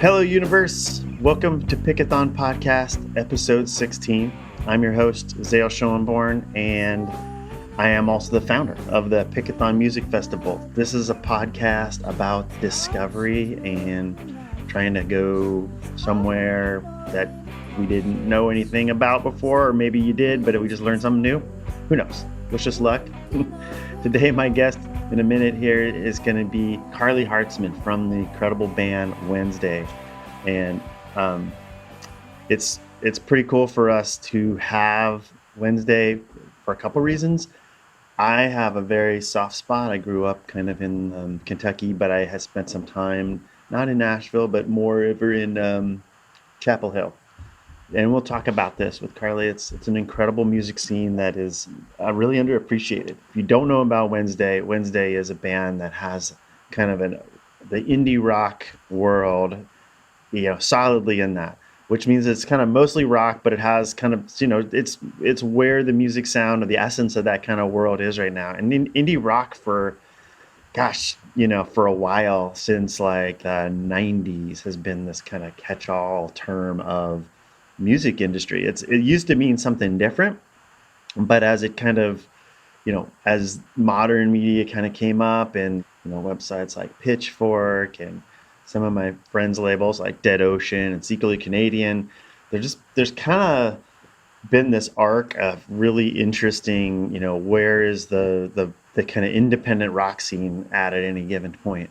Hello, universe. Welcome to Pickathon Podcast, episode 16. I'm your host, Zale, and I am also the founder of the Pickathon Music Festival. This is a podcast about discovery and trying to go somewhere that we didn't know anything about before, or maybe you did, but we just learned something new. Who knows? Wish us luck. Today, my guest in a minute here is going to be Karly Hartzman from the incredible band Wednesday. And it's pretty cool for us to have Wednesday for a couple reasons. I have a very soft spot. I grew up kind of in Kentucky, but I had spent some time not in Nashville, but more over in Chapel Hill. And we'll talk about this with Karly. It's an incredible music scene that is really underappreciated. If you don't know about Wednesday, Wednesday is a band that has kind of the indie rock world, solidly in that, which means it's kind of mostly rock, but it has kind of, it's where the music sound or the essence of that kind of world is right now. And indie rock for a while, since like the 90s, has been this kind of catch-all term of music industry. It used to mean something different, but as it kind of, as modern media kind of came up, and websites like Pitchfork and some of my friends' labels like Dead Ocean and Secretly Canadian, there's kind of been this arc of really interesting, where is the kind of independent rock scene at any given point.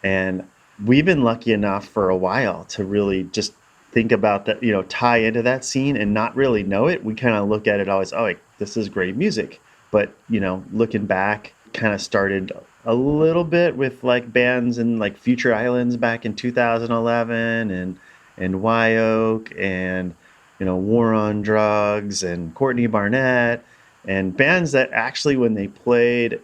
And we've been lucky enough for a while to really just think about that, tie into that scene and not really know it. We kind of look at it always, this is great music. But, looking back, kind of started a little bit with like bands in like Future Islands back in 2011 and Wyoke and, War on Drugs and Courtney Barnett, and bands that actually, when they played,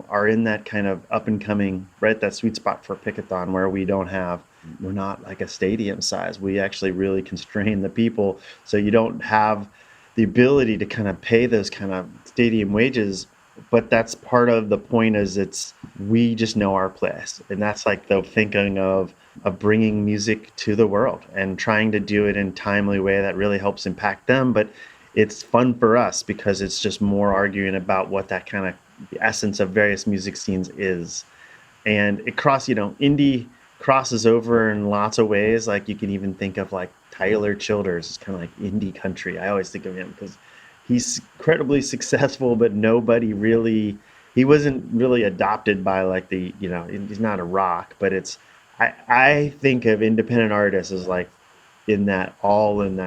are in that kind of up and coming, right, that sweet spot for Pickathon where we're not like a stadium size. We actually really constrain the people, so you don't have the ability to kind of pay those kind of stadium wages. But that's part of the point, is we just know our place. And that's like the thinking of bringing music to the world and trying to do it in a timely way that really helps impact them. But it's fun for us because it's just more arguing about what that kind of the essence of various music scenes is. And it indie crosses over in lots of ways. Like you can even think of like Tyler Childers is kind of like indie country. I always think of him because he's incredibly successful, but he wasn't really adopted by like he's not a rock, but I think of independent artists as like in that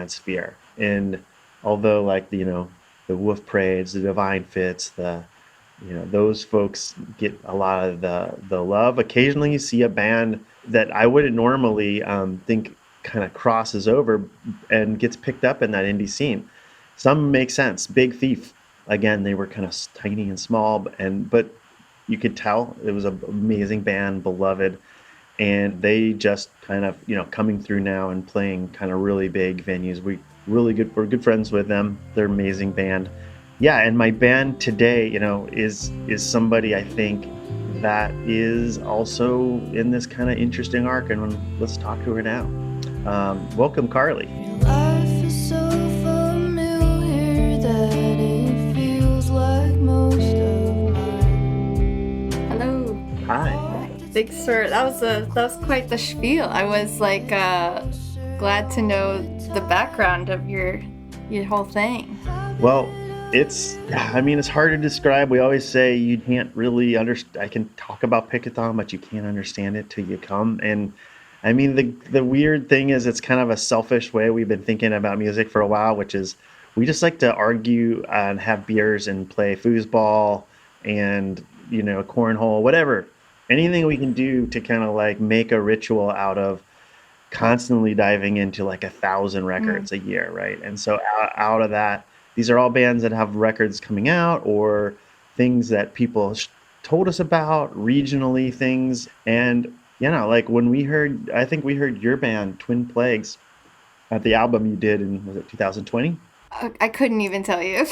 sphere. And although like, the Wolf Parades, the Divine Fits, those folks get a lot of the love. Occasionally you see a band that I wouldn't normally think kind of crosses over and gets picked up in that indie scene. Some make sense. Big Thief, again, they were kind of tiny and small, but you could tell it was an amazing band, beloved, and they just kind of coming through now and playing kind of really big venues. We're good friends with them. They're an amazing band. Yeah, and my band today, is somebody I think that is also in this kind of interesting arc, and let's talk to her now. Welcome, Karly. Life is so familiar that it feels like most of mine. Hello. Hi. Thanks for that was quite the spiel. I was like glad to know the background of your whole thing. Well, it's hard to describe. We always say you can't really understand. I can talk about Pickathon, but you can't understand it till you come. And I mean, the weird thing is it's kind of a selfish way we've been thinking about music for a while, which is we just like to argue and have beers and play foosball and, cornhole, whatever. Anything we can do to kind of like make a ritual out of constantly diving into like 1,000 records a year, right? And so out of that, these are all bands that have records coming out or things that people told us about, regionally things. And like when I think we heard your band, Twin Plagues, at the album you did in, was it 2020? I couldn't even tell you.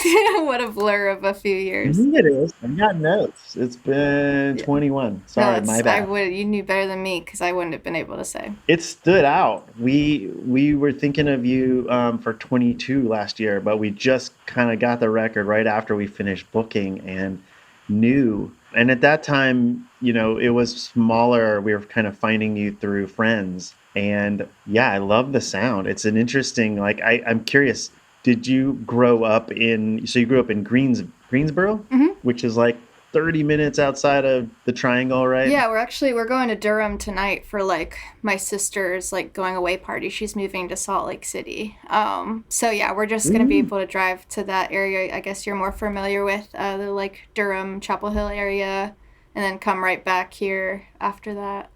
What a blur of a few I years. think it is. I got notes. It's been Yeah. 21. No, Sorry, my bad. you knew better than me because I wouldn't have been able to say. It stood out. We were thinking of you for 22 last year, but we just kind of got the record right after we finished booking and knew. And at that time, it was smaller. We were kind of finding you through friends. And yeah, I love the sound. It's an interesting, like, I'm curious, did you grow up so you grew up in Greensboro, Hmm. which is like 30 minutes outside of the Triangle, right? Yeah, we're going to Durham tonight for like my sister's like going away party. She's moving to Salt Lake City. So yeah, we're just gonna be Mm. able to drive to that area. I guess you're more familiar with the like Durham, Chapel Hill area, and then come right back here after that.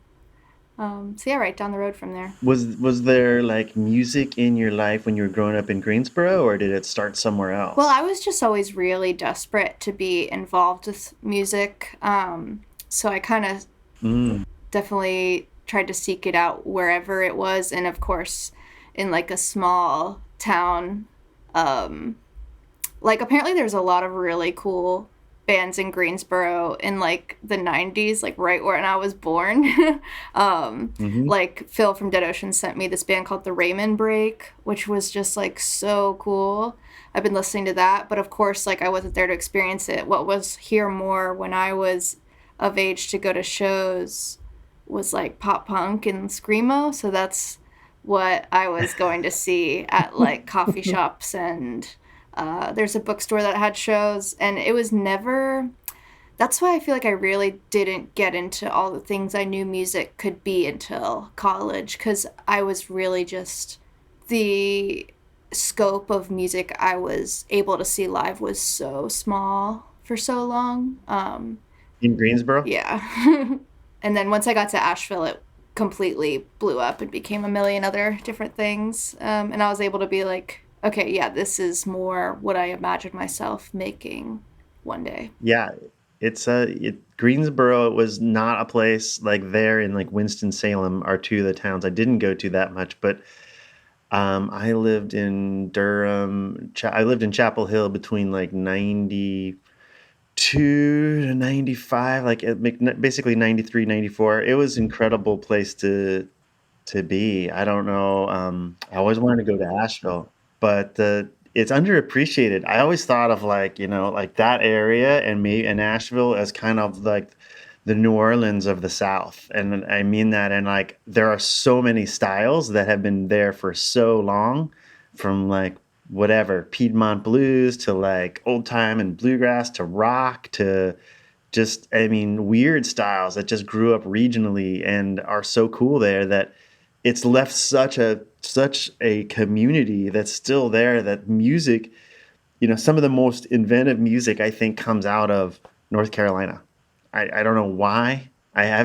So yeah, right down the road from there. Was there like music in your life when you were growing up in Greensboro, or did it start somewhere Well, else? I was just always really desperate to be involved with music. So I kind of Mm. definitely tried to seek it out wherever it was, and of course in like a small town, um like apparently there's a lot of really cool bands in Greensboro in like the 90s, like right when I was born. Hmm. Like Phil from Dead Ocean sent me this band called the Raymond Break, which was just like so cool. I've been listening to that, but of course like I wasn't there to experience it. What was here more when I was of age to go to shows was like pop punk and screamo, so that's what I was going to see at like coffee shops, and there's a bookstore that had shows, and it was never. That's why I feel like I really didn't get into all the things I knew music could be until college, because I was really just the scope of music I was able to see live was so small for so long. In Greensboro? Yeah. And then once I got to Asheville, it completely blew up and became a million other different things. And I was able to be like, okay, yeah, this is more what I imagined myself making one day. Yeah, Greensboro was not a place like there in like Winston-Salem are two of the towns I didn't go to that much, but I lived in Durham. I lived in Chapel Hill between like 92 to 95, like basically 93, 94. It was an incredible place to be. I don't know. I always wanted to go to Asheville, but it's underappreciated. I always thought of like, like that area and me and Asheville as kind of like the New Orleans of the South. And I mean that. And like, there are so many styles that have been there for so long, from like whatever, Piedmont blues to like old time and bluegrass to rock to just, I mean, weird styles that just grew up regionally and are so cool there that it's left such a community that's still there, that music, some of the most inventive music I think comes out of North Carolina. I don't know why.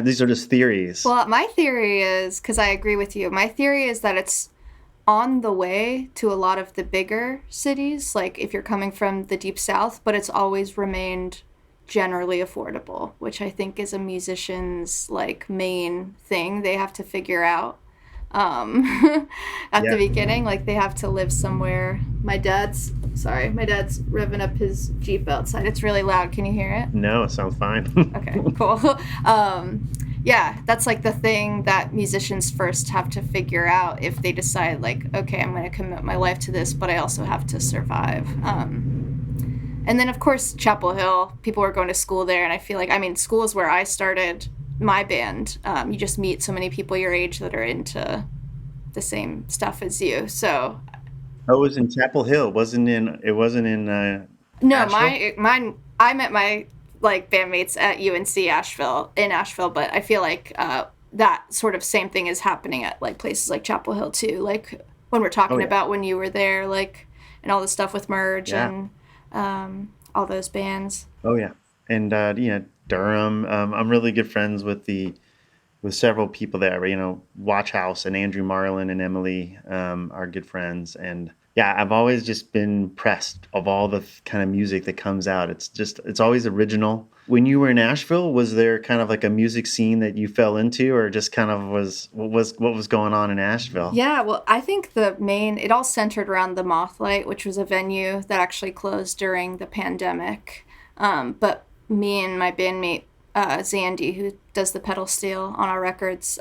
These are just theories. Well, my theory is, because I agree with you, my theory is that it's on the way to a lot of the bigger cities, like if you're coming from the deep south, but it's always remained generally affordable, which I think is a musician's like main thing they have to figure out. At the Yeah. beginning, like they have to live somewhere. My dad's revving up his Jeep outside. It's really loud. Can you hear it? No, it sounds fine. Okay, cool. Yeah, that's like the thing that musicians first have to figure out if they decide, like, okay, I'm going to commit my life to this, but I also have to survive. And then, of course, Chapel Hill, people are going to school there, and I feel like, I mean, school is where I started my band. You just meet so many people your age that are into the same stuff as you. So, Oh, it was in Chapel Hill. It wasn't in no, Asheville? I met my like bandmates at UNC in Asheville, but I feel like that sort of same thing is happening at like places like Chapel Hill too. Like when we're Oh talking yeah. about when you were there, like and all the stuff with Merge Yeah. and all those bands. Oh yeah. And Durham. I'm really good friends with several people there. Watch House and Andrew Marlin and Emily are good friends, and Yeah, I've always just been impressed of all the kind of music that comes out. It's always original. When you were in Nashville, was there kind of like a music scene that you fell into, or just kind of what was going on in Nashville? Yeah, well, I think it all centered around the Mothlight, which was a venue that actually closed during the pandemic. But me and my bandmate, Zandy, who does the pedal steel on our records,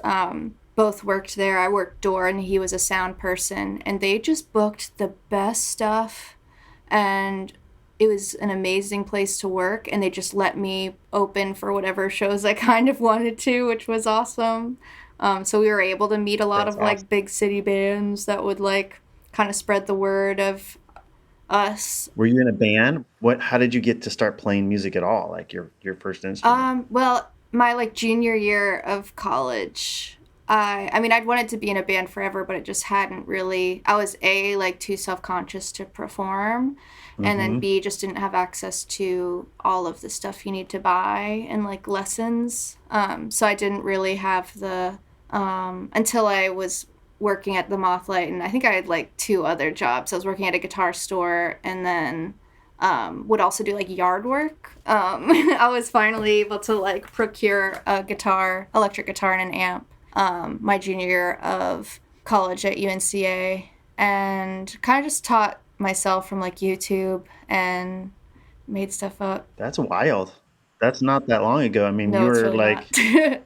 both worked there. I worked door and he was a sound person. And they just booked the best stuff. And it was an amazing place to work. And they just let me open for whatever shows I kind of wanted to, which was awesome. So we were able to meet a lot That's of like awesome. big city bands that would like kind of spread the word of us. Were you in a band? How did you get to start playing music at all? Like your first instrument? Well, my like junior year of college, I mean, I'd wanted to be in a band forever, but it just hadn't really. I was A, like too self conscious to perform, and then Mm-hmm. B, just didn't have access to all of the stuff you need to buy and like lessons. So I didn't really have the until I was working at the Mothlight, and I think I had like two other jobs. I was working at a guitar store, and then would also do like yard work. I was finally able to like procure a guitar, electric guitar, and an amp my junior year of college at UNCA, and kind of just taught myself from like YouTube and made stuff up. That's wild. That's not that long ago. I mean, No, it's really not.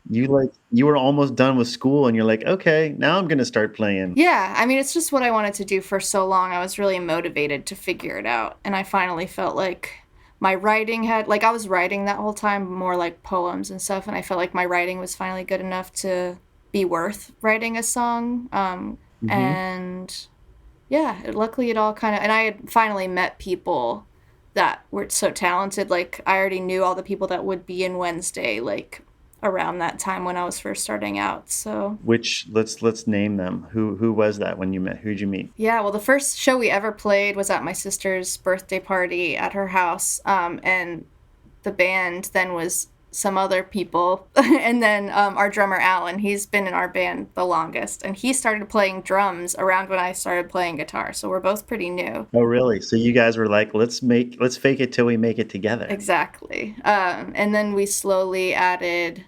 you were almost done with school and you're like, okay, now I'm gonna start playing. Yeah, I mean, it's just what I wanted to do for so long. I was really motivated to figure it out. And I finally felt like my writing had, like, I was writing that whole time, more like poems and stuff. And I felt like my writing was finally good enough to be worth writing a song. Hmm. And yeah, luckily it all kind of, and I had finally met people that were so talented. Like, I already knew all the people that would be in Wednesday, like, around that time when I was first starting out. So Which let's name them. Who was that when you met? Who'd you meet? yeah, well, the first show we ever played was at my sister's birthday party at her house, and the band then was some other people, and then our drummer Alan. He's been in our band the longest, and he started playing drums around when I started playing guitar. So we're both pretty new. Oh, really? So you guys were like, let's fake it till we make it together. Exactly. And then we slowly added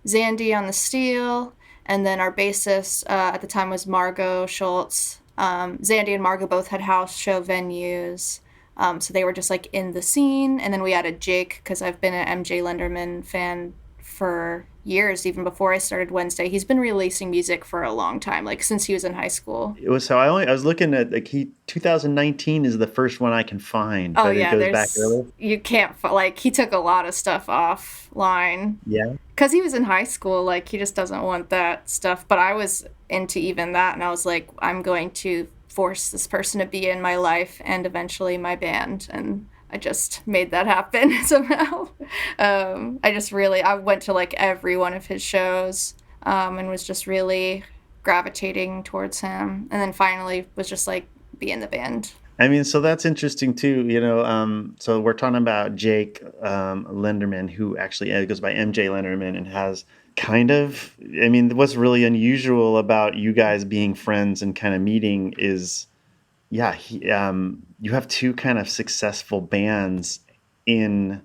Zandy on the steel, and then our bassist at the time was Margot Schultz. Zandy and Margot both had house show venues, so they were just like in the scene. And then we added Jake because I've been an MJ Lenderman fan for years, even before I started Wednesday. He's been releasing music for a long time, like since he was in high school. It was so I was looking at like he 2019 is the first one I can find, Oh but it yeah, goes back there's early. you can't like he took a lot of stuff offline Yeah. because he was in high school, like he just doesn't want that stuff. But I was into even that, and I was like, I'm going to force this person to be in my life and eventually my band, and I just made that happen somehow. I went to like every one of his shows, and was just really gravitating towards him, and then finally was just like be in the band. I mean, so that's interesting too. So we're talking about Jake Lenderman, who actually goes by MJ Lenderman and has kind of, I mean, what's really unusual about you guys being friends and kind of meeting is, yeah, you have two kind of successful bands in,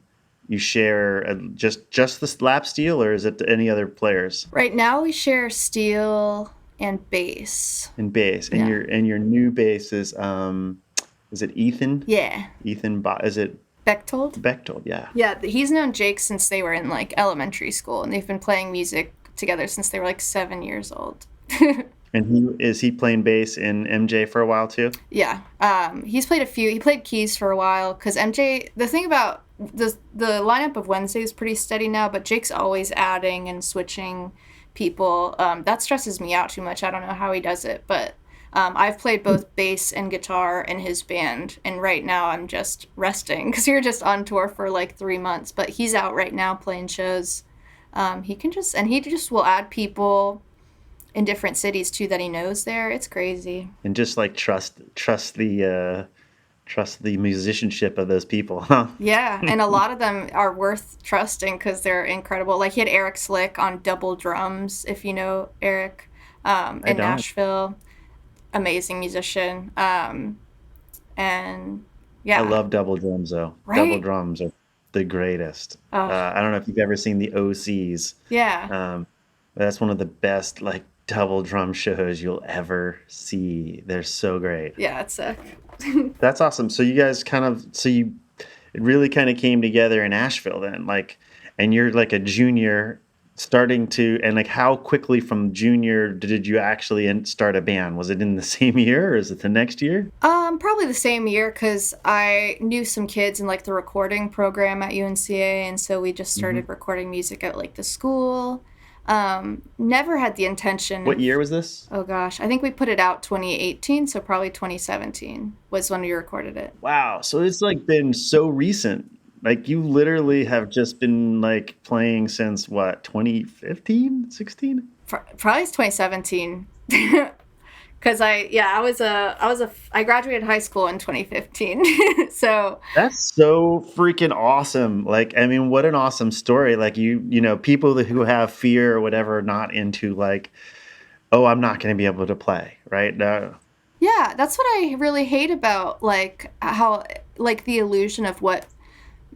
you share just the lap steel, or is it any other players Right now we share steel and bass. in bass? And Yeah. your new bass is it Ethan? Yeah. Is it Bechtold? Bechtold? Yeah. Yeah, he's known Jake since they were in like elementary school, and they've been playing music together since they were like 7 years old. And he playing bass in MJ for a while too? Yeah, he's played a few. He played keys for a while because MJ. The thing about the lineup of Wednesday is pretty steady now, but Jake's always adding and switching people. That stresses me out too much. I don't know how he does it, but I've played both bass and guitar in his band, and right now I'm just resting because you're just on tour for like 3 months. But he's out right now playing shows. He just will add people in different cities too that he knows there. It's crazy. And just like trust the musicianship of those people, huh? Yeah, and a lot of them are worth trusting because they're incredible. Like he had Eric Slick on double drums, if you know Eric, I in don't. Nashville. Amazing musician. And I yeah, love double drums though. Double right? drums are the greatest. Oh, I don't know if you've ever seen the OCs. yeah. Um, that's one of the best like double drum shows you'll ever see. They're so great. Yeah, it's sick. That's awesome. So you guys it really kind of came together in Asheville then, like, and you're like a junior starting to, and like how quickly from junior did you actually start a band? Was it in the same year or is it the next year? Probably the same year because I knew some kids in like the recording program at UNCA, and so we just Hmm. started recording music at like the school. Never had the intention What of, year was this? oh gosh, I think we put it out 2018, so probably 2017 was when we recorded it. Wow. So it's like been so recent. Like you literally have just been like playing since what, 2015, 16? Probably it's 2017. Because I graduated high school in 2015. So, That's so freaking awesome. Like, I mean, what an awesome story. Like people who have fear or whatever, are not into like, oh, I'm not going to be able to play, right? No. yeah, that's what I really hate about like how like the illusion of what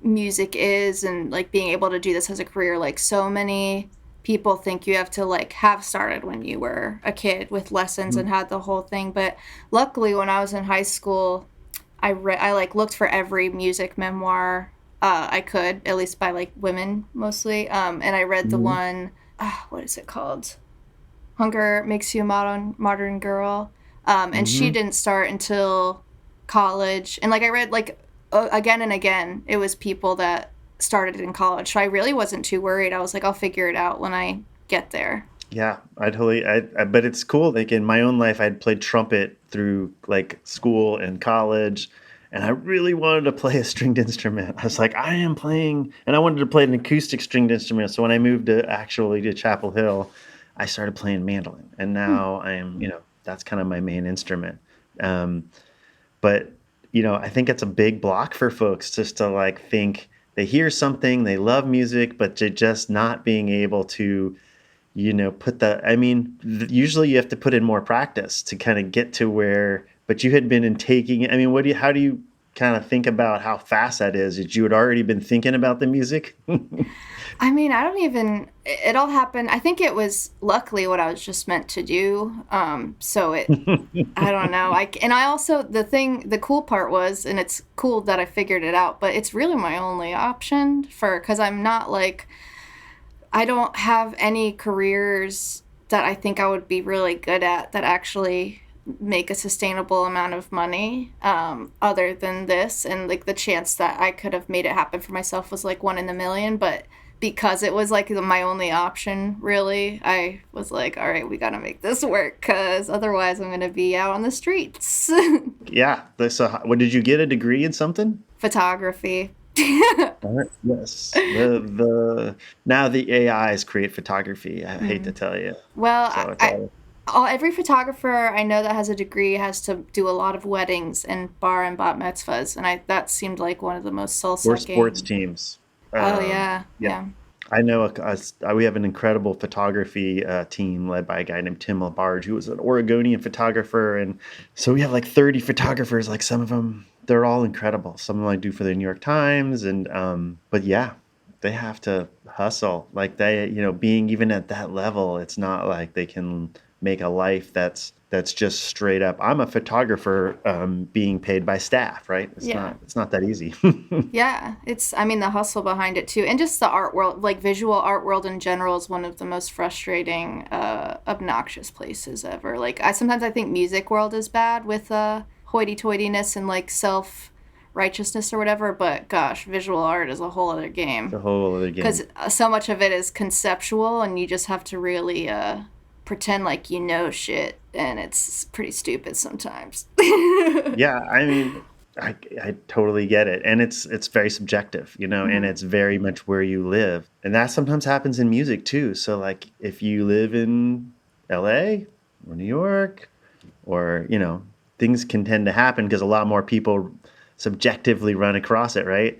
music is and like being able to do this as a career. Like so many people think you have to like have started when you were a kid with lessons and had the whole thing. But luckily, when I was in high school, I like looked for every music memoir I could, at least by like women mostly. And I read the Mhm. one, what is it called? Hunger Makes You a Modern Girl. And she Mhm. didn't start until college. And like I read like again and again, it was people that started in college. So I really wasn't too worried. I was like, I'll figure it out when I get there. Yeah, but it's cool. Like in my own life, I'd played trumpet through like school and college, and I really wanted to play a stringed instrument. I was like, I am playing, and I wanted to play an acoustic stringed instrument. So when I moved to Chapel Hill, I started playing mandolin, and now I am, that's kind of my main instrument. Um, but I think it's a big block for folks just to like think they hear something, they love music, but to just not being able to usually you have to put in more practice to kind of get to where, but you had been in taking, I mean, how do you kind of think about how fast that is? That you had already been thinking about the music? I mean, I don't even, it all happened. I think it was luckily what I was just meant to do. I don't know. And I also, the cool part was, and it's cool that I figured it out, but it's really my only option because I'm not like, I don't have any careers that I think I would be really good at that actually make a sustainable amount of money other than this. And like the chance that I could have made it happen for myself was like one in a million. But because it was like my only option, really, I was like, all right, we got to make this work because otherwise I'm going to be out on the streets. Yeah. So what, did you get a degree in something? Photography. All right. Yes. The now the AIs create photography. I hate to tell you. Well, So it's all every photographer I know that has a degree has to do a lot of weddings and bar and bat mitzvahs, and I that seemed like one of the most soul or sports sucking. teams. Oh yeah, Yeah. yeah. I know we have an incredible photography team led by a guy named Tim Labarge, who was an Oregonian photographer. And so we have like 30 photographers, like some of them, they're all incredible. Some of them I do for the New York Times. But yeah, they have to hustle. Like being even at that level, it's not like they can make a life that's just straight up. I'm a photographer being paid by staff, right? Yeah. It's not that easy. Yeah, I mean, the hustle behind it too. And just the art world, like visual art world in general, is one of the most frustrating, obnoxious places ever. Like, sometimes I think music world is bad with hoity toityness and like self righteousness or whatever, but gosh, visual art is a whole other It's game. a whole other game. Because so much of it is conceptual and you just have to really pretend like you know shit, and it's pretty stupid sometimes. Yeah, I mean, I totally get it, and it's very subjective, and Mhm. it's very much where you live, and that sometimes happens in music too. So like, if you live in L.A. or New York, or things can tend to happen because a lot more people subjectively run across it, right?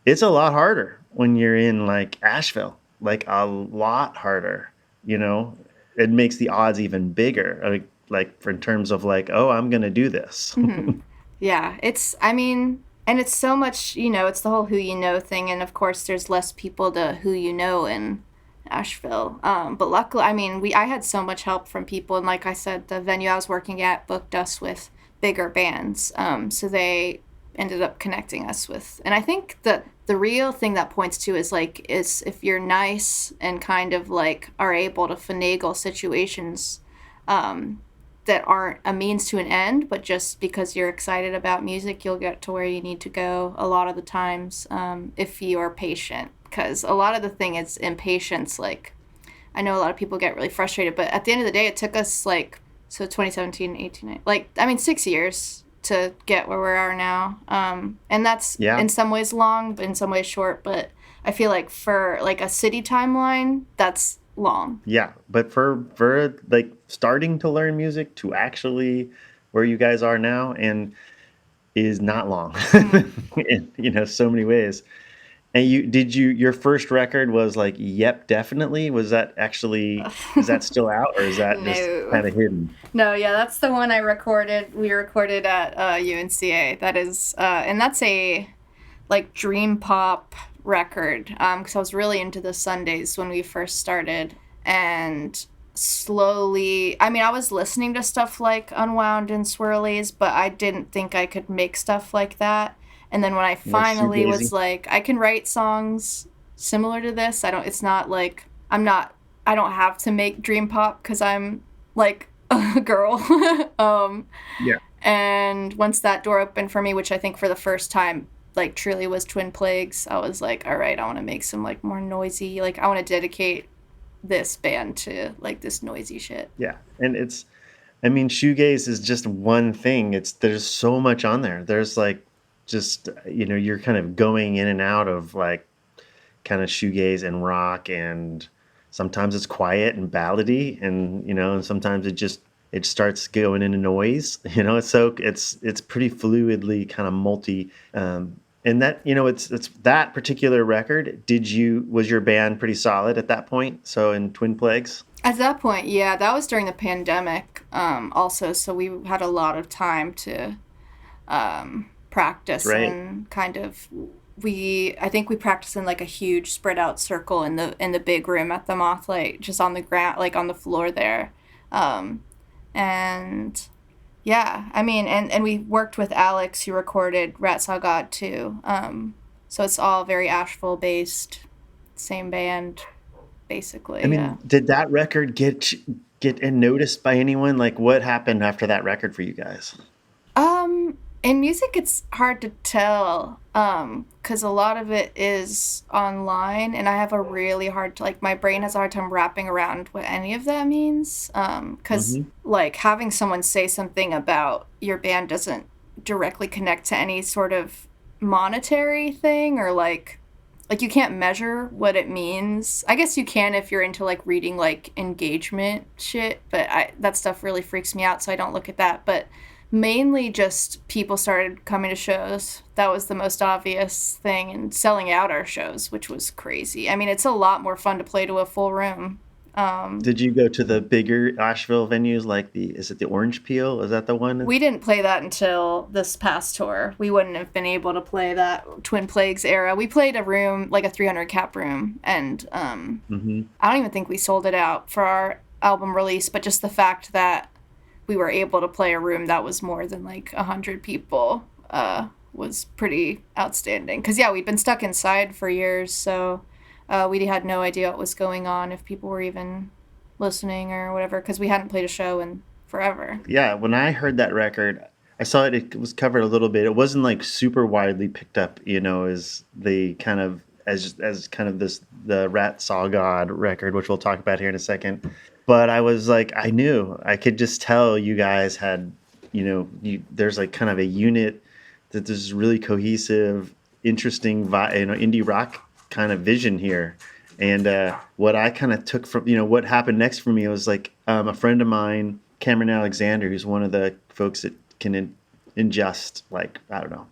It's a lot harder when you're in like Asheville, like a lot harder. You know, it makes the odds even bigger, like for in terms of like, oh, I'm gonna do this. Mhm. Yeah, I mean, and it's so much, it's the whole who you know thing. And of course, there's less people to who you know in Asheville. But luckily, I mean, I had so much help from people. And like I said, the venue I was working at booked us with bigger bands. So they ended up connecting us with, and I think that the real thing that points to is if you're nice and kind of like are able to finagle situations, um, that aren't a means to an end, but just because you're excited about music, you'll get to where you need to go a lot of the times, if you are patient. Because a lot of the thing is impatience. Like, I know a lot of people get really frustrated, but at the end of the day, it took us like, so 2017, 18, like, I mean, 6 years to get where we are now. And that's Yeah. in some ways long, but in some ways short. But I feel like for like a city timeline, that's long. Yeah, but for like starting to learn music to actually where you guys are now and is not long in so many ways. And your first record was like Yep Definitely, was that actually, is that still out or is that just No. kind of hidden? No, yeah, that's the one I recorded. We recorded at UNCA. That is, and that's a like dream pop record. Because I was really into the Sundays when we first started, and slowly, I mean, I was listening to stuff like Unwound and Swirlies, but I didn't think I could make stuff like that. And then when I More finally was shoegazy? like, I can write songs similar to this. I don't. It's not like I'm not. I don't have to make dream pop because I'm like a girl. um, Yeah. and once that door opened for me, which I think for the first time, like truly was Twin Plagues, I was like, all right, I want to make some like more noisy, like I want to dedicate this band to like this noisy shit. Yeah. And I mean, shoegaze is just one thing. There's so much on there. There's like just, you're kind of going in and out of like kind of shoegaze and rock, and sometimes it's quiet and ballady, and sometimes it starts going into noise. It's pretty fluidly kind of multi. And that it's that particular record. Was your band pretty solid at that point? So in Twin Plagues, At that point, yeah, that was during the pandemic, also, so we had a lot of time to practice right? and kind of I think we practiced in like a huge spread out circle in the big room at the Mothlight, just on the ground, like on the floor there. Um, and yeah, I mean, and we worked with Alex, who recorded Rat Saw God too. So it's all very Asheville based, same band, I basically. Yeah. mean, did that record get noticed by anyone? Like, what happened after that record for you guys? In music, it's hard to tell, because a lot of it is online, and I have a really hard, like, my brain has a hard time wrapping around what any of that means. Because, Hmm. like, having someone say something about your band doesn't directly connect to any sort of monetary thing, or like you can't measure what it means. I guess you can if you're into like reading like engagement shit, but that stuff really freaks me out, so I don't look at that. But mainly just people started coming to shows. That was the most obvious thing, and selling out our shows, which was crazy. I mean, it's a lot more fun to play to a full room. Um, Did you go to the bigger Asheville venues like is it the Orange Peel? Is that the one? we didn't play that until this past tour. We wouldn't have been able to play that Twin Plagues era. We played a room, like a 300 cap room, and Hmm. I don't even think we sold it out for our album release, but just the fact that we were able to play a room that was more than like 100 people was pretty outstanding. Because, yeah, we'd been stuck inside for years, so we had no idea what was going on, if people were even listening or whatever, because we hadn't played a show in forever. Yeah, when I heard that record, I saw it. It was covered a little bit. It wasn't like super widely picked up, as the kind of as kind of the Rat Saw God record, which we'll talk about here in a second. But I was like, I could just tell you guys had, there's like kind of a unit, that there's really cohesive, interesting, indie rock kind of vision here. And what I kind of took from, what happened next for me was like a friend of mine, Cameron Alexander, who's one of the folks that can ingest like, I don't know,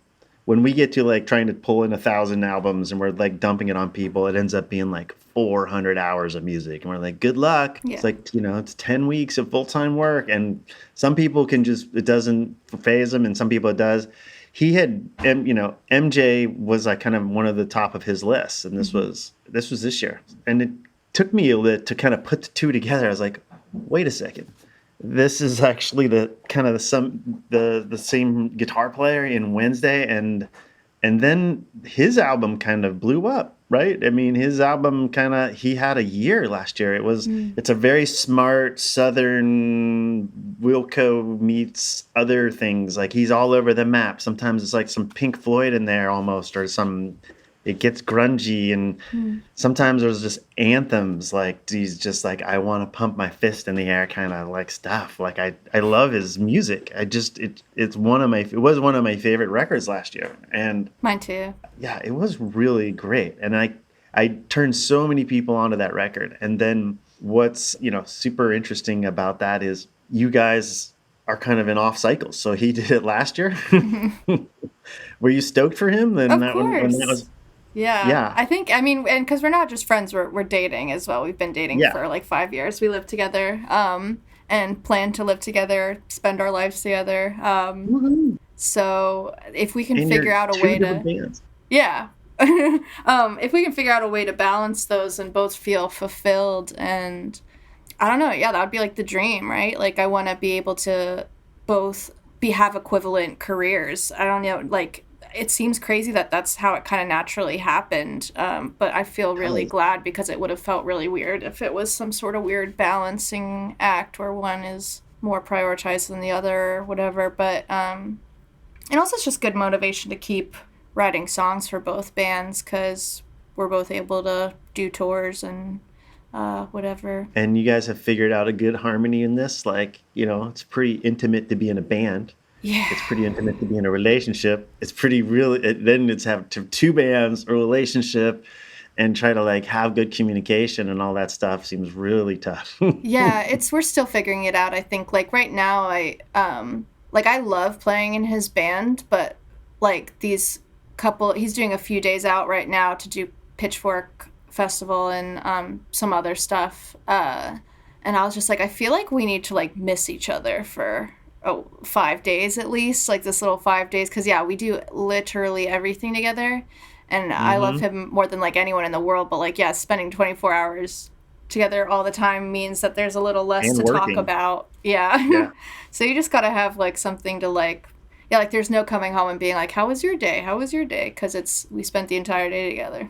when we get to like trying to pull in 1,000 albums and we're like dumping it on people, it ends up being like 400 hours of music. And we're like, good luck. Yeah. It's like, it's 10 weeks of full-time work. And some people can just, it doesn't phase them. And some people it does. He had, MJ was like kind of one of the top of his lists. And this was this year. And it took me a bit to kind of put the two together. I was like, wait a second. This is actually the kind of the same guitar player in Wednesday, and then his album kind of blew up, right? I mean, his album he had a year last year. It's a very smart Southern Wilco meets other things. Like he's all over the map. Sometimes it's like some Pink Floyd in there almost, or it gets grungy, and sometimes there's just anthems like these, just like I want to pump my fist in the air kind of like stuff. Like I love his music. It was one of my favorite records last year, and mine too. Yeah, it was really great, and I turned so many people onto that record. And then what's super interesting about that is you guys are kind of in off cycles. So he did it last year. Were you stoked for him? Then Of course. when that was. Yeah. I mean, and because we're not just friends, we're dating as well. We've been dating for like 5 years. We live together, and plan to live together, spend our lives together. So if we can figure out a way to, yeah, if we can figure out a way to balance those and both feel fulfilled, and I don't know, yeah, that would be like the dream, right? Like I want to be able to both have equivalent careers. I don't know, like. It seems crazy that that's how it kind of naturally happened, but I feel really glad, because it would have felt really weird if it was some sort of weird balancing act where one is more prioritized than the other or whatever. But and also it's just good motivation to keep writing songs for both bands, because we're both able to do tours and whatever. And you guys have figured out a good harmony in this. Like, it's pretty intimate to be in a band. Yeah. It's pretty intimate to be in a relationship. It's pretty real. Then it's have two bands, a relationship, and try to like have good communication and all that stuff seems really tough. Yeah, we're still figuring it out. I think like right now I love playing in his band, but like he's doing a few days out right now to do Pitchfork Festival and some other stuff. And I was just like, I feel like we need to like miss each other for 5 days at least, like this little 5 days, because we do literally everything together, and I love him more than like anyone in the world, but like spending 24 hours together all the time means that there's a little less and to working. talk about. Yeah. So you just gotta have like something to like there's no coming home and being like, how was your day, because we spent the entire day together.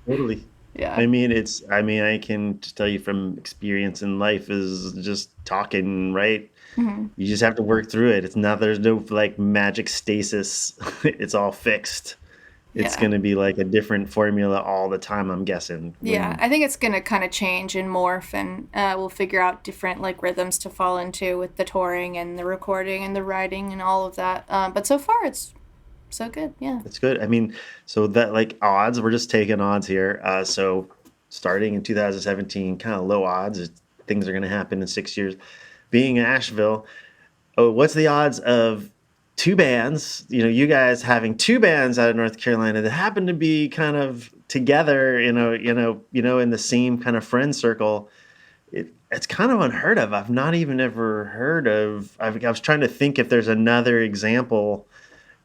Totally. Yeah. I mean, I can just tell you from experience in life is just talking, right? Mm-hmm. You just have to work through it. There's no like magic stasis. It's all fixed. It's going to be like a different formula all the time, I'm guessing. Yeah, I think it's going to kind of change and morph, and we'll figure out different like rhythms to fall into with the touring and the recording and the writing and all of that. But so far it's so good. Yeah. It's good. I mean, so that like odds, we're just taking odds here. So starting in 2017, kind of low odds, things are going to happen in 6 years. Being in Asheville, what's the odds of two bands, you guys having two bands out of North Carolina that happen to be kind of together, in the same kind of friend circle? It's kind of unheard of. I've not even ever heard of. I was trying to think if there's another example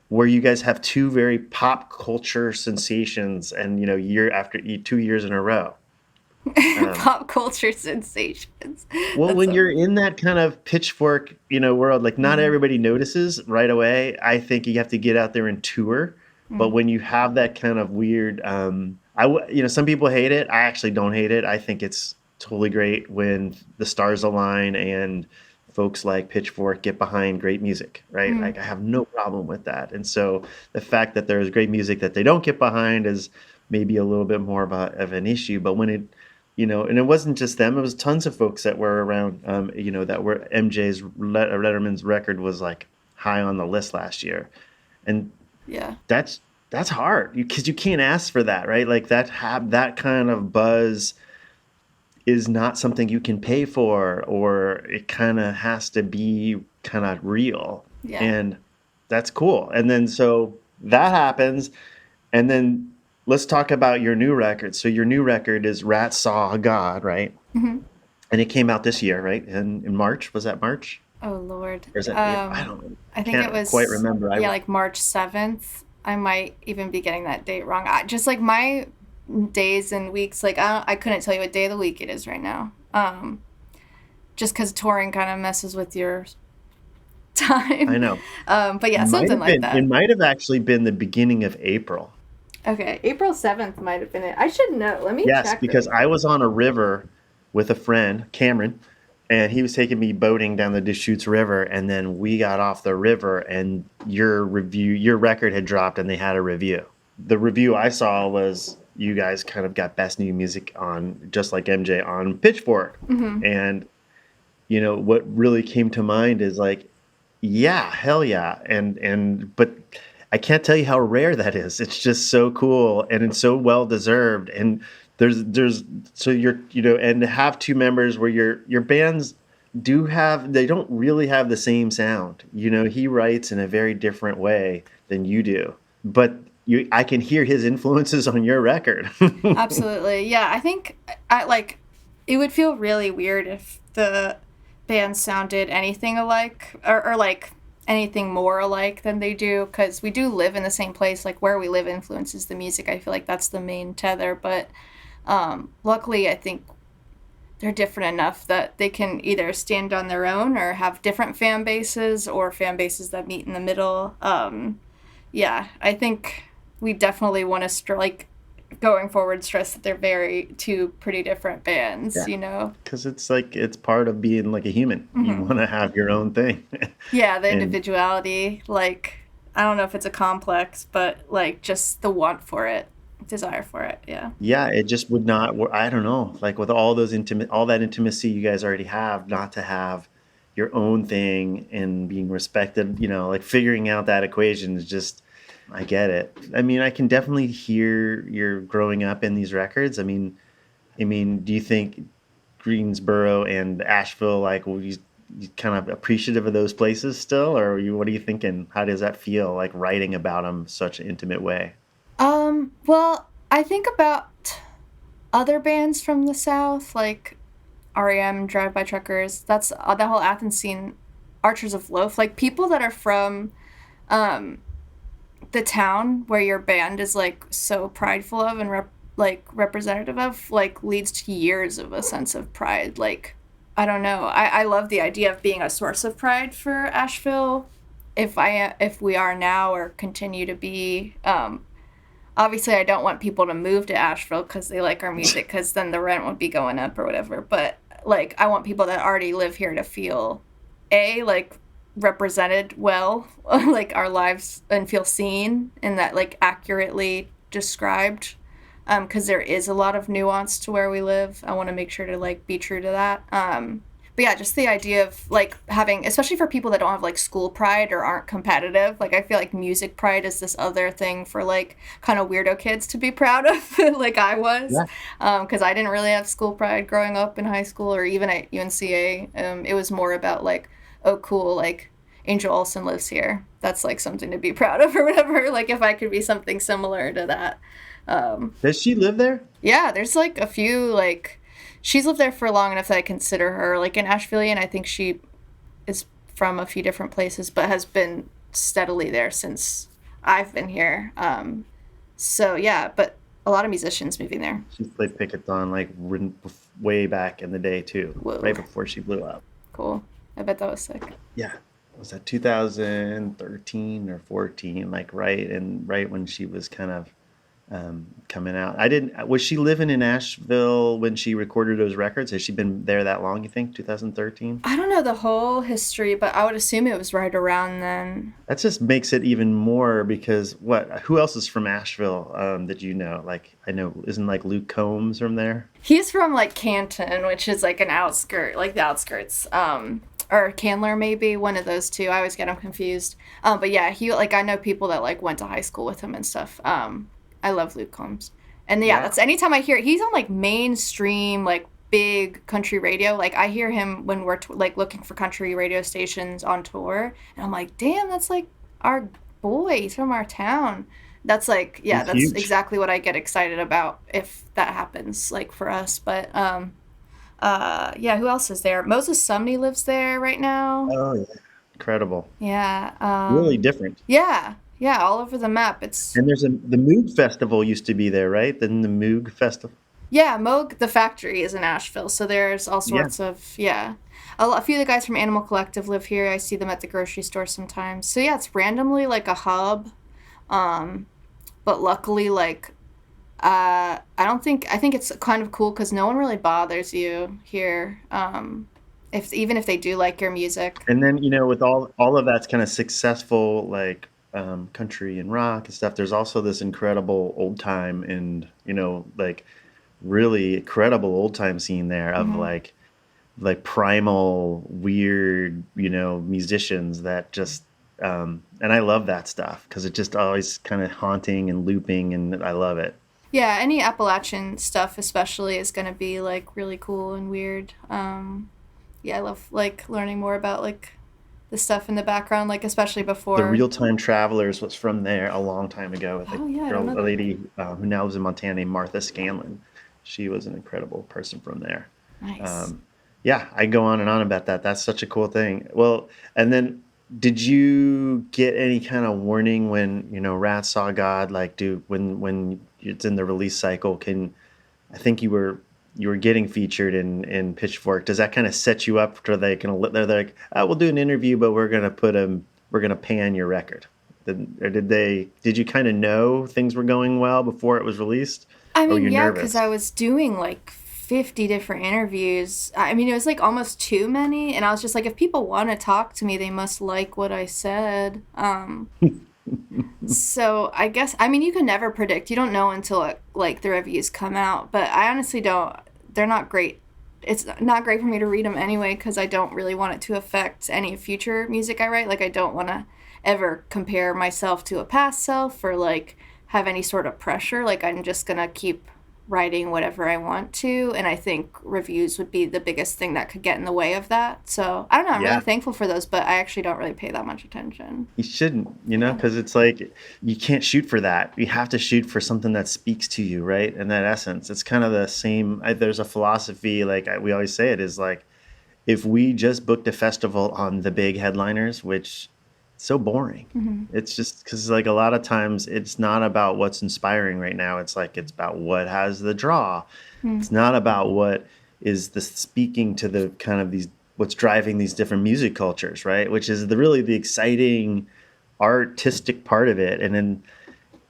where you guys have two very pop culture sensations, and year after 2 years in a row. Pop culture sensations. Well, when you're in that kind of Pitchfork, world, like not everybody notices right away. I think you have to get out there and tour. But when you have that kind of weird, some people hate it. I actually don't hate it. I think it's totally great when the stars align and folks like Pitchfork get behind great music, right? Like I have no problem with that. And so the fact that there's great music that they don't get behind is maybe a little bit more of an issue. But when it, and it wasn't just them, it was tons of folks that were around, that were MJ's Letterman's record was like high on the list last year. And that's hard because you can't ask for that, right? Like that kind of buzz is not something you can pay for, or it kind of has to be kind of real. Yeah. And that's cool. And then so that happens. And then let's talk about your new record. So your new record is Rat Saw God, right? Hmm. And it came out this year, right? In March. Was that March? Oh Lord. Or is that April? I don't know. I think it Can't quite was, remember. yeah, like March 7th. I might even be getting that date wrong. Just like my days and weeks, like I couldn't tell you what day of the week it is right now. Just because touring kind of messes with your I time. know. But yeah, Might something have like been. It that. might have actually been the beginning of April. Okay, April 7th might have been it. I should know. Let me Yes, check really because I quick. was on a river with a friend, Cameron, and he was taking me boating down the Deschutes River, and then we got off the river, and your record had dropped, and they had a review. The review I saw was you guys kind of got best new music on, just like MJ, on Pitchfork, Hmm. and what really came to mind is like, yeah, hell yeah, but I can't tell you how rare that is. It's just so cool and it's so well deserved. And there's so you're and to have two members where your bands they don't really have the same sound. He writes in a very different way than you do, but I can hear his influences on your record. Absolutely. Yeah, I think it would feel really weird if the band sounded anything alike or like anything more alike than they do because we do live in the same place. Like where we live influences the music. I feel like that's the main tether. But luckily, I think they're different enough that they can either stand on their own or have different fan bases or fan bases that meet in the middle. Yeah, I think we definitely want to like going forward stress that they're very two pretty different bands, Yeah, you know. because it's like it's part of being like a human. You Hmm. want to have your own thing. Yeah, the And individuality, like I don't know if it's a complex, but like just the want for it, desire for it. Yeah. yeah, it just would not I don't know, like with all that intimacy you guys already have, not to have your own thing and being respected, like figuring out that equation is just, I get it. I mean, I can definitely hear you're growing up in these records. I mean, do you think Greensboro and Asheville, like, you kind of appreciative of those places still, or what are you thinking? How does that feel, like writing about them such an intimate way? Well, I think about other bands from the South, like REM, Drive By Truckers. That's the whole Athens scene, Archers of Loaf. Like people that are from um, the town where your band is like so prideful of and representative of, like leads to years of a sense of pride. Like I don't know. I love the idea of being a source of pride for Asheville. If we are now or continue to be, obviously I don't want people to move to Asheville because they like our music because then the rent would be going up or whatever. But like I want people that already live here to feel like represented well, like our lives and feel seen and that like accurately described. Because there is a lot of nuance to where we live. I want to make sure to like be true to that. But yeah, just the idea of like having, especially for people that don't have like school pride or aren't competitive, like I feel like music pride is this other thing for like kind of weirdo kids to be proud of, like I was, Yeah. because I didn't really have school pride growing up in high school or even at UNCA. It was more about like, oh cool, like Angel Olsen lives here. That's like something to be proud of or whatever. Like if I could be something similar to that. Um, Does she live there? yeah, there's like a few like she's lived there for long enough that I consider her like an Ashevillean. I think she is from a few different places, but has been steadily there since I've been here. So yeah, but a lot of musicians moving there. She's played Pickathon like way back in the day too, Whoa, right before she blew up. cool. I bet that was sick. Yeah, was that 2013 or 14? Like right when she was kind of coming out. I didn't. Was she living in Asheville when she recorded those records? Has she been there that long? You think 2013? I don't know the whole history, but I would assume it was right around then. That just makes it even more because what? Who else is from Asheville that you know? Like I know, isn't like Luke Combs from there? He's from like Canton, which is like an outskirt, like the outskirts. Or Candler maybe, one of those two. I always get them confused. But yeah, he like I know people that like went to high school with him and stuff. I love Luke Combs. And yeah, Yeah. that's anytime I hear he's on like mainstream like big country radio. Like I hear him when we're like looking for country radio stations on tour, and I'm like, damn, that's like our boy, he's from our town. That's like, yeah, He's that's huge. exactly what I get excited about if that happens, like for us. But yeah, who else is there? Moses Sumney lives there right now. Oh yeah, incredible. Yeah, Really different. yeah, yeah, all over the map. It's And the Moog Festival used to be there, right? Then the Moog Festival. Yeah, Moog the factory is in Asheville, so there's all Yeah. sorts of yeah. A few of the guys from Animal Collective live here. I see them at the grocery store sometimes. So yeah, it's randomly like a hub, um, but luckily like I think it's kind of cool because no one really bothers you here. If even if they do like your music. And then, with all of that's kind of successful, like country and rock and stuff, there's also this incredible old time and, like really incredible old time scene there of Hmm. like primal, weird, musicians that just, and I love that stuff because it just always kind of haunting and looping, and I love it. Yeah, any Appalachian stuff especially is gonna be like really cool and weird. Yeah, I love like learning more about like the stuff in the background, like especially The before. Real Time Travelers was from there a long time ago with a Oh yeah, I don't girl, know a that. lady who now lives in Montana named Martha Scanlon. She was an incredible person from there. Nice. Um, yeah, I go on and on about that. That's such a cool thing. Well, and then did you get any kind of warning when, Rat Saw God, like do when it's in the release cycle, I think you were getting featured in Pitchfork. Does that kind of set you up for they're like, oh, we'll do an interview, but we're gonna pan your record? Or did you kind of know things were going well before it was released? I Or were mean, you yeah, because nervous? I was doing like 50 different interviews. I mean, it was like almost too many, and I was just like, if people want to talk to me, they must like what I said. So I guess I mean you can never predict. You don't know until like the reviews come out. But I honestly don't. They're not great. It's not great for me to read them anyway because I don't really want it to affect any future music I write. Like I don't want to ever compare myself to a past self or like have any sort of pressure. Like I'm just gonna keep writing whatever I want to, and I think reviews would be the biggest thing that could get in the way of that. So I don't know. I'm really Yeah. thankful for those, but I actually don't really pay that much attention. You shouldn't, Yeah. because it's like you can't shoot for that. You have to shoot for something that speaks to you, right? And that essence. It's kind of the same. There's a philosophy, like we always say it is like, if we just booked a festival on the big headliners, which is so boring. Hmm. It's just because like a lot of times it's not about what's inspiring right now. It's like it's about what has the draw. It's not about what is the speaking to the kind of these what's driving these different music cultures, right? Which is really the exciting artistic part of it. And then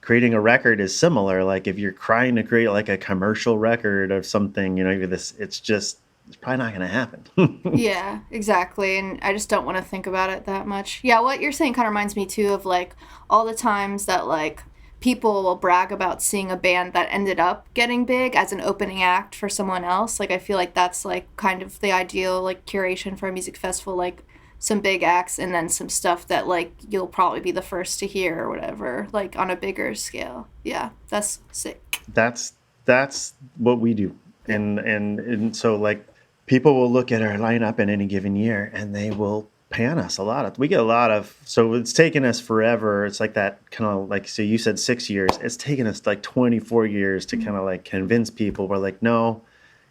creating a record is similar. Like if you're trying to create like a commercial record of something, it's probably not going to happen. Yeah, exactly. And I just don't want to think about it that much. Yeah, what you're saying kind of reminds me too of like all the times that like people will brag about seeing a band that ended up getting big as an opening act for someone else. Like I feel like that's like kind of the ideal like curation for a music festival, like some big acts and then some stuff that like you'll probably be the first to hear or whatever, like on a bigger scale. Yeah, that's sick. that's that's what we do. Yeah. And so like people will look at our lineup in any given year and they will pan us a lot of we get a lot of so it's taken us forever. It's like that kind of like so you said 6 years. It's taken us like 24 years to kind of like convince people we're like, no,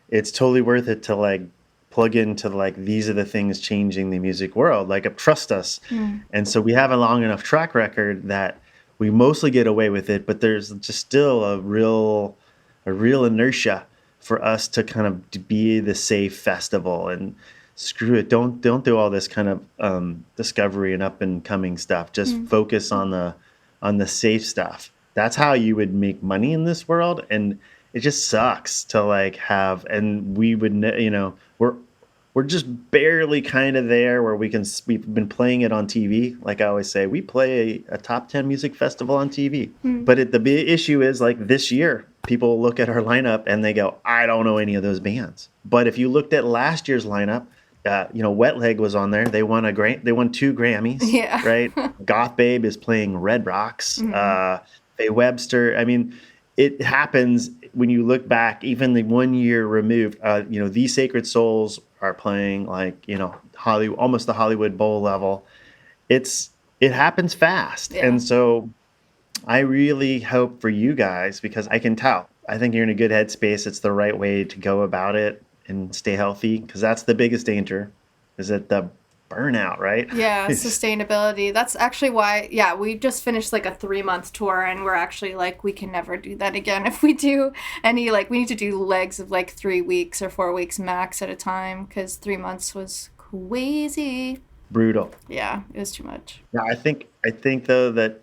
it's totally worth it to like plug into like these are the things changing the music world. Like trust us. Mm. And so we have a long enough track record that we mostly get away with it, but there's just still a real inertia for us to kind of to be the safe festival and screw it. Don't do all this kind of discovery and up and coming stuff. Just Mm. focus on the safe stuff. That's how you would make money in this world. And it just sucks to like have, and we would, we're just barely kind of there where we've been playing it on TV. Like I always say, we play a top 10 music festival on TV. Mm. But the big issue is like this year, people look at our lineup and they go, I don't know any of those bands. But if you looked at last year's lineup, Wet Leg was on there. They won 2 Grammys, Yeah. right? Goth Babe is playing Red Rocks. Mhm. Faye Webster. I mean, it happens when you look back, even the 1 year removed. The Sacred Souls are playing like Hollywood, almost the Hollywood Bowl level. It's it happens fast. Yeah. And so I really hope for you guys, because I can tell. I think you're in a good headspace. It's the right way to go about it and stay healthy, because that's the biggest danger, is that the burnout, right? Yeah, sustainability. That's actually why, yeah, we just finished like a 3-month tour and we're actually like, we can never do that again. If we do any, like, we need to do legs of like 3 weeks or 4 weeks max at a time because 3 months was crazy. Brutal. Yeah, it was too much. Yeah, I think though that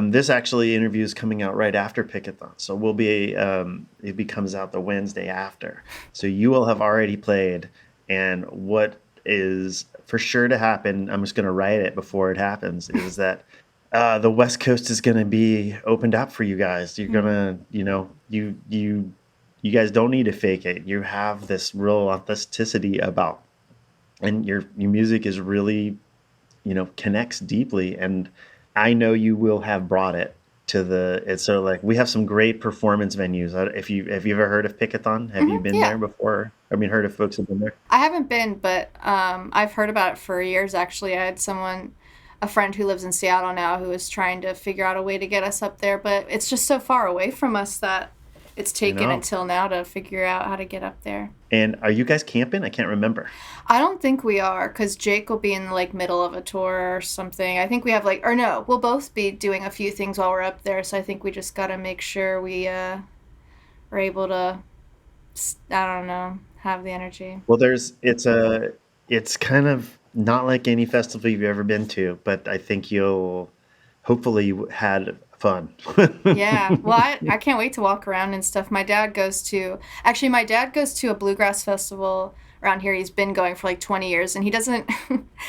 this actually interview is coming out right after Pickathon, so it comes out the Wednesday after. So you will have already played, and what is for sure to happen, I'm just going to write it before it happens, is that the West Coast is going to be opened up for you guys. You're gonna, you guys don't need to fake it. You have this real authenticity about, and your music is really, connects deeply, and I know you will have brought it to the. It's so like we have some great performance venues. If you have you ever heard of Pickathon? Have you been Yeah. there before? I mean, heard of folks who've been there? I haven't been, but I've heard about it for years actually. I had a friend who lives in Seattle now, who was trying to figure out a way to get us up there, but it's just so far away from us that it's You taken know. until now to figure out how to get up there. And are you guys camping? I can't remember. I don't think we are, because Jake will be in like middle of a tour or something. I think we have like, or no, we'll both be doing a few things while we're up there. So I think we just got to make sure we are able to, I don't know, have the energy. Well, it's kind of not like any festival you've ever been to, but I think you'll hopefully had fun. Yeah, well, I can't wait to walk around and stuff. Actually, my dad goes to a bluegrass festival around here. He's been going for like 20 years, and he doesn't,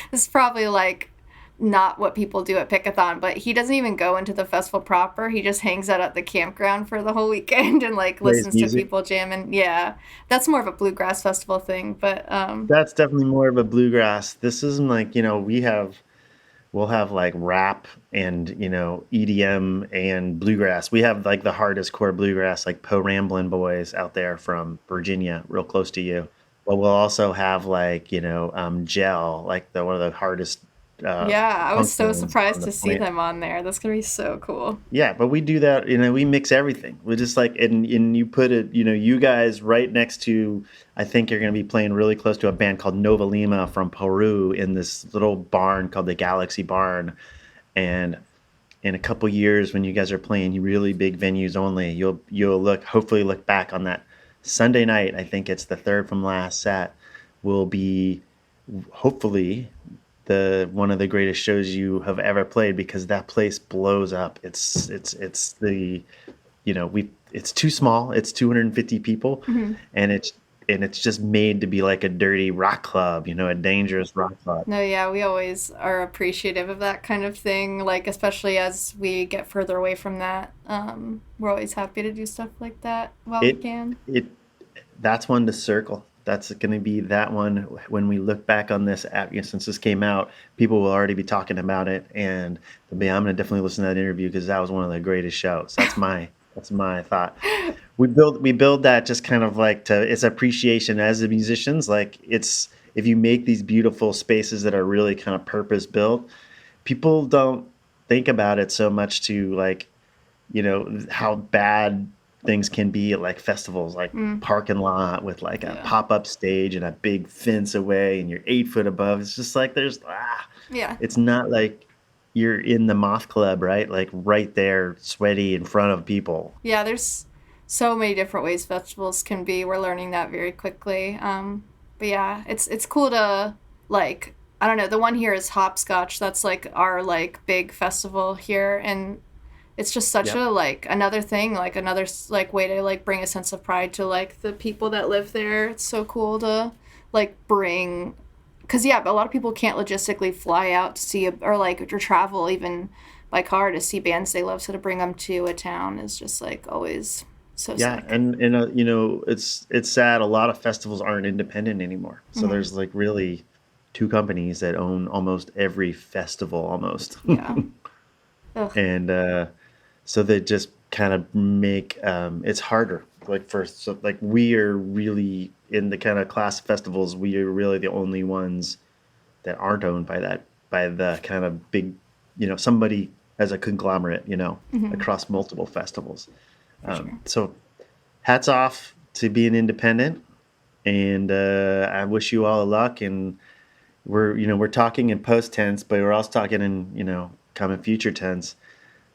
this is probably like not what people do at Pickathon, but he doesn't even go into the festival proper. He just hangs out at the campground for the whole weekend and like Plays listens to music. people jamming. Yeah, that's more of a bluegrass festival thing, but That's definitely more of a bluegrass. This isn't like, we'll have like rap and, EDM and bluegrass. We have like the hardest core bluegrass, like Poe Ramblin' Boys out there from Virginia, real close to you. But we'll also have like, Gel, like one of the hardest yeah, I was punk so bands on surprised the to see planet. them on there. That's gonna be so cool. Yeah, but we do that, we mix everything. We just like, and you put it, you guys right next to, I think you're going to be playing really close to a band called Nova Lima from Peru in this little barn called the Galaxy Barn. And in a couple years, when you guys are playing really big venues only, you'll hopefully look back on that Sunday night. I think it's the third from last set, will be hopefully the one of the greatest shows you have ever played, because that place blows up. It's the, we it's too small. It's 250 people, Mhm. and it's just made to be like a dirty rock club, a dangerous rock club. No, yeah, we always are appreciative of that kind of thing, like especially as we get further away from that. We're always happy to do stuff like that while we It can. it That's one to circle. That's going to be that one when we look back on this app. Since this came out, people will already be talking about it, and I'm going to definitely listen to that interview, because that was one of the greatest shows. That's my thought. We build that just kind of like to its appreciation as the musicians. Like, it's if you make these beautiful spaces that are really kind of purpose built, people don't think about it so much to like, how bad things can be at like festivals, like Mm, parking lot with like a yeah. pop-up stage and a big fence away and you're 8 foot above. It's just like Yeah. it's not like you're in the moth club, right? Like right there, sweaty in front of people. Yeah, there's so many different ways festivals can be. We're learning that very quickly. But yeah, it's cool to like I don't know, the one here is Hopscotch. That's like our like big festival here and it's just such Yep. a like another thing, like another like way to like bring a sense of pride to like the people that live there. It's so cool to like bring because yeah, but a lot of people can't logistically fly out to see or like or travel even by car to see bands they love. So to bring them to a town is just like always so Yeah, sick. and it's sad. A lot of festivals aren't independent anymore. So Hmm. there's like really two companies that own almost every festival almost. Yeah. Ugh. And so they just kind of make it's harder. Like like we are really in the kind of class of festivals, we are really the only ones that aren't owned by the kind of big somebody as a conglomerate, Mm-hmm. across multiple festivals. Sure. So hats off to being independent, and I wish you all luck. And we're talking in post tense, but we're also talking in coming future tense.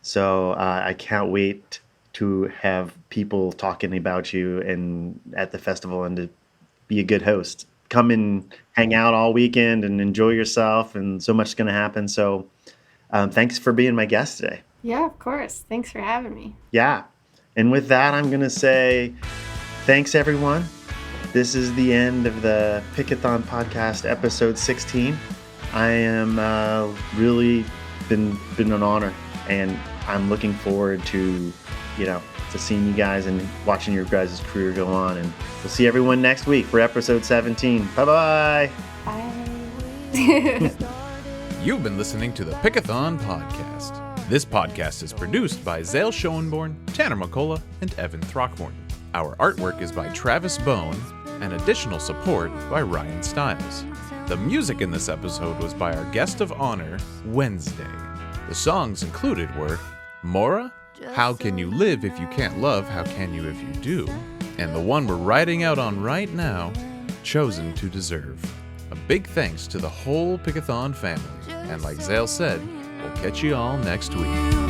So I can't wait to have people talking about you and at the festival, and to be a good host. Come and hang out all weekend and enjoy yourself, and so much is going to happen. So thanks for being my guest today. Yeah, of course. Thanks for having me. Yeah. And with that, I'm going to say thanks, everyone. This is the end of the Pickathon Podcast, episode 16. I am really been an honor, and I'm looking forward to seeing you guys and watching your guys' career go on. And we'll see everyone next week for episode 17. Bye-bye. Bye. You've been listening to the Pickathon Podcast. This podcast is produced by Zale Schoenborn, Tanner McCullough, and Evan Throckmorton. Our artwork is by Travis Bone, and additional support by Ryan Stiles. The music in this episode was by our guest of honor, Wednesday. The songs included were Mora, How Can You Live If You Can't Love, How Can You If You Do? And the one we're riding out on right now, Chosen to Deserve. A big thanks to the whole Pickathon family. And like Zale said, we'll catch you all next week.